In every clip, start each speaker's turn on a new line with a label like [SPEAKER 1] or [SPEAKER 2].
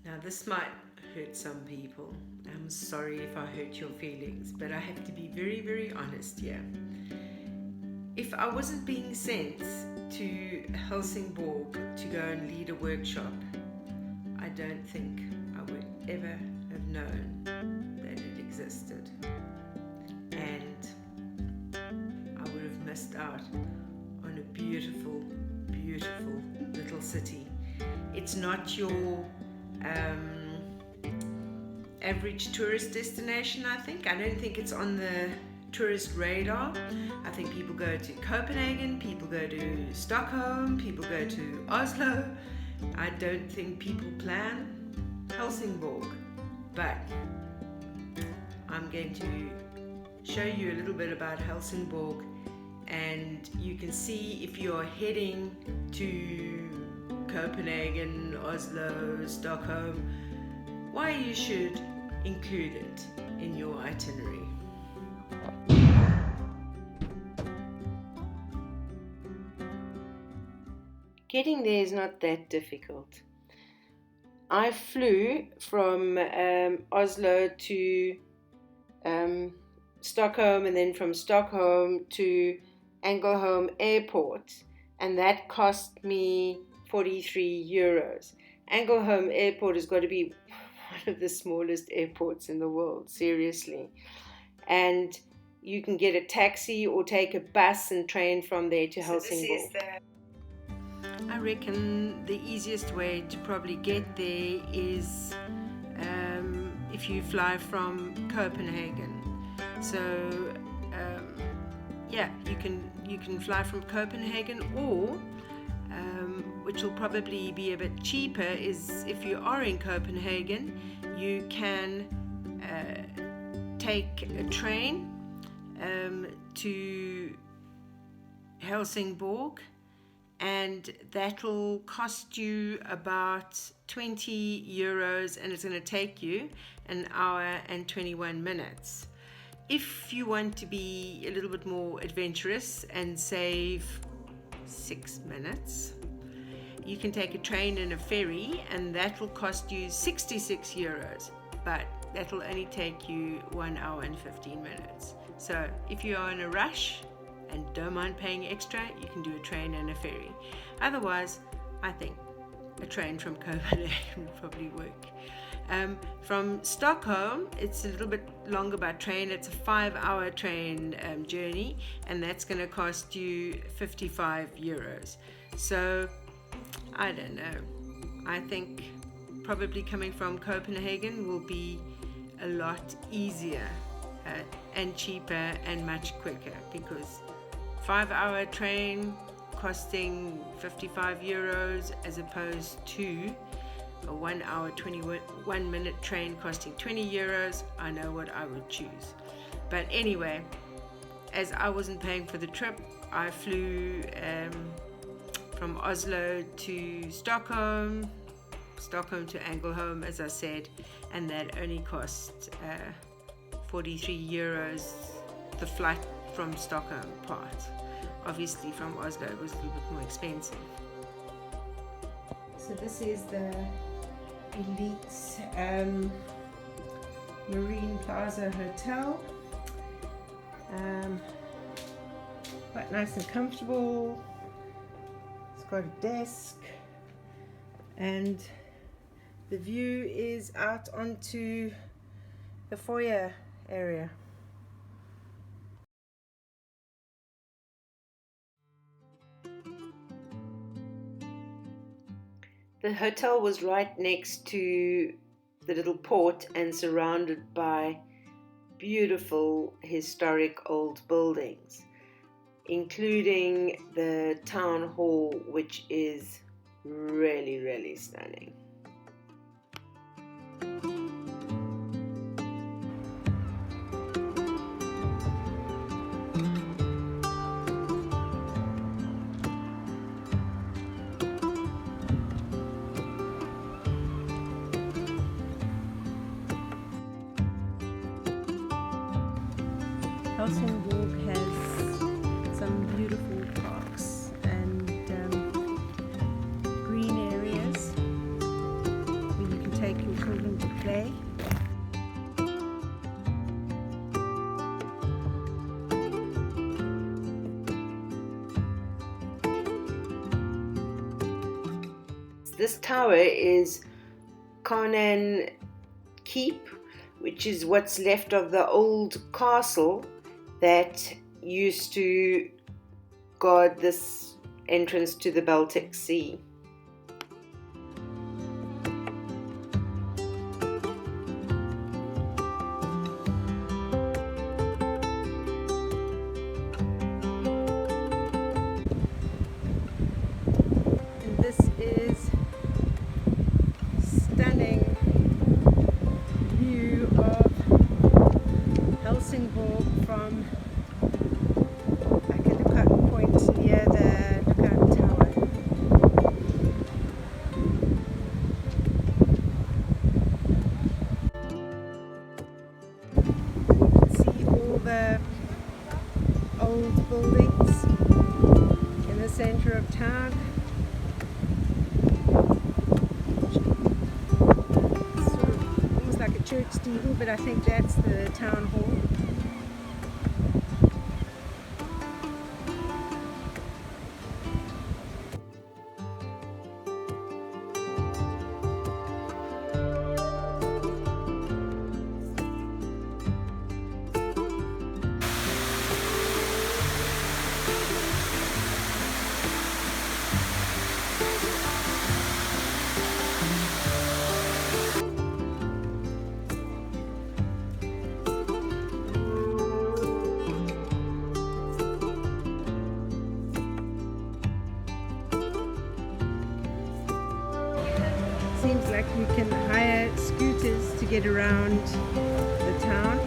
[SPEAKER 1] Now this might hurt some people. I'm sorry if I hurt your feelings, but I have to be very, very honest here. If I wasn't being sent to Helsingborg to go and lead a workshop, I don't think I would ever have known that it existed. And I would have missed out on a beautiful, beautiful little city. It's not your average tourist destination, I think. I don't think it's on the tourist radar. I think people go to Copenhagen, people go to Stockholm, people go to Oslo. I don't think people plan Helsingborg, but I'm going to show you a little bit about Helsingborg, and you can see if you're heading to Copenhagen, Oslo, Stockholm, why you should include it in your itinerary. Getting there is not that difficult. I flew from Oslo to Stockholm, and then from Stockholm to Ängelholm Airport, and that cost me 43 euros. Ängelholm Airport has got to be one of the smallest airports in the world, seriously. And you can get a taxi or take a bus and train from there to Helsingborg. I reckon the easiest way to probably get there is if you fly from Copenhagen. So you can fly from Copenhagen, or which will probably be a bit cheaper, is if you are in Copenhagen, you can take a train to Helsingborg, and that will cost you about 20 euros, and it's going to take you an hour and 21 minutes. If you want to be a little bit more adventurous and save 6 minutes, you can take a train and a ferry, and that will cost you 66 euros, but that will only take you 1 hour and 15 minutes. So if you are in a rush and don't mind paying extra, you can do a train and a ferry. Otherwise, I think a train from Copenhagen would probably work. From Stockholm, it's a little bit longer by train. It's a 5-hour train journey, and that's going to cost you 55 euros. So I don't know. I think probably coming from Copenhagen will be a lot easier and cheaper and much quicker, because 5-hour train costing 55 euros as opposed to a 1 hour 21 minute train costing 20 euros, I know what I would choose. But anyway, as I wasn't paying for the trip, I flew from Oslo to Stockholm, Stockholm to Ängelholm, as I said, and that only cost 43 euros, the flight from Stockholm part. Obviously from Oslo it was a little bit more expensive. So this is the Elite Marine Plaza Hotel. Quite nice and comfortable. It's got a desk, and the view is out onto the foyer area. The hotel was right next to the little port and surrounded by beautiful historic old buildings, including the town hall, which is really, really stunning. Helsingborg has some beautiful parks and green areas where you can take This tower is Conan Keep, which is what's left of the old castle that used to guard this entrance to the Baltic Sea. And this is stunning view of Helsingborg from like a lookout point near the lookout tower. You can see all the old buildings in the center of town. Sort of almost like a church steeple, but I think that's the town hall. Seems like you can hire scooters to get around the town.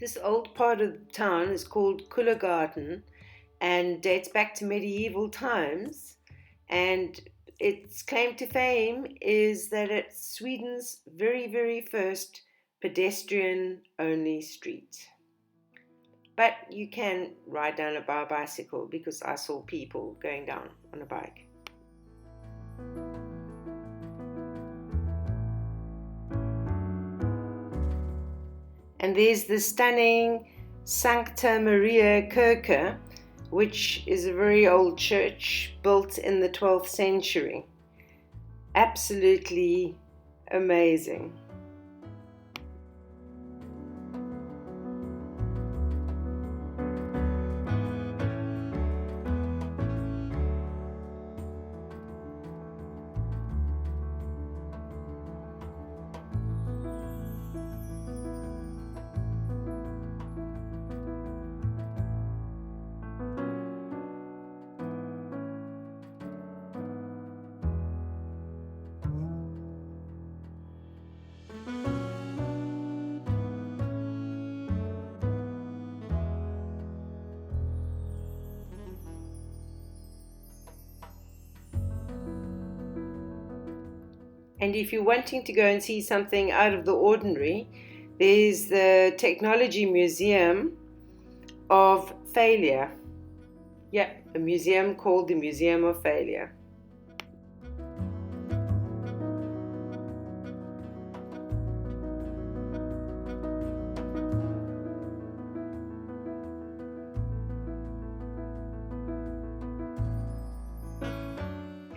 [SPEAKER 1] This old part of the town is called Garden and dates back to medieval times, and its claim to fame is that it's Sweden's very first pedestrian-only street. But you can ride down it by a bicycle because I saw people going down on a bike. And there's the stunning Sancta Maria Kirche, which is a very old church built in the 12th century. Absolutely amazing. And if you're wanting to go and see something out of the ordinary, there's the Technology Museum of Failure. Yeah, a museum called the Museum of Failure.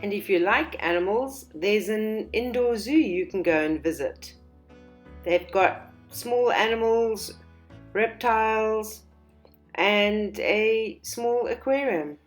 [SPEAKER 1] And if you like animals, there's an indoor zoo you can go and visit. They've got small animals, reptiles, and a small aquarium.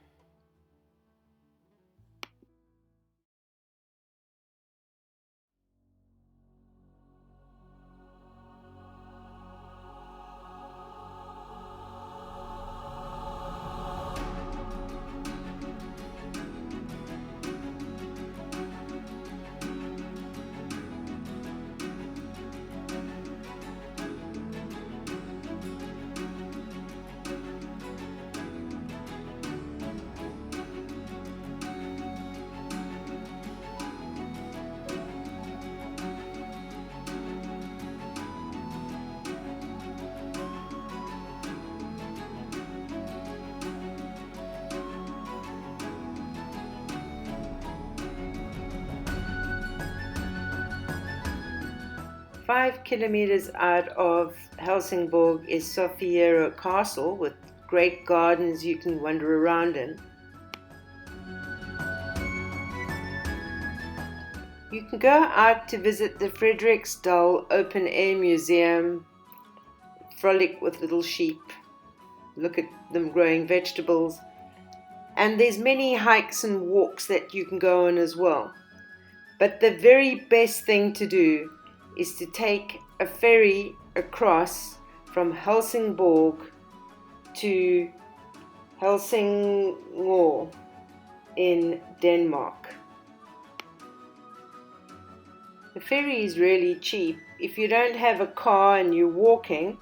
[SPEAKER 1] 5 kilometers out of Helsingborg is Sofiero Castle with great gardens you can wander around in. You can go out to visit the Frederiksdal Open Air Museum, frolic with little sheep, look at them growing vegetables, and there's many hikes and walks that you can go on as well. But the very best thing to do is to take a ferry across from Helsingborg to Helsingør in Denmark. The ferry is really cheap. If you don't have a car and you're walking,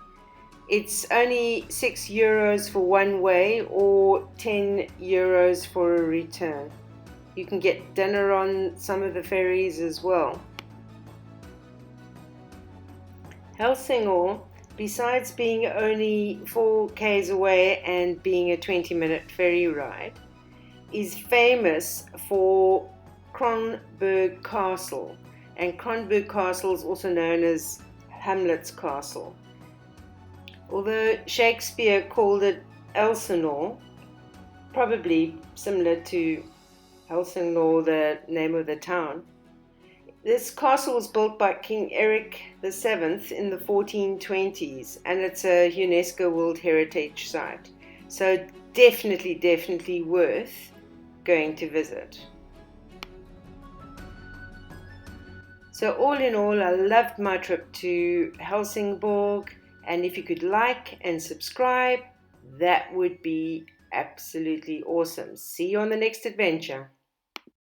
[SPEAKER 1] it's only €6 for one way or €10 for a return. You can get dinner on some of the ferries as well. Helsingør, besides being only 4 k's away and being a 20-minute ferry ride, is famous for Kronborg Castle. And Kronborg Castle is also known as Hamlet's Castle. Although Shakespeare called it Elsinore, probably similar to Helsingør, the name of the town, this castle was built by King Eric VII in the 1420s, and it's a UNESCO World Heritage Site. So definitely worth going to visit. So all in all, I loved my trip to Helsingborg, and if you could like and subscribe, that would be absolutely awesome. See you on the next adventure.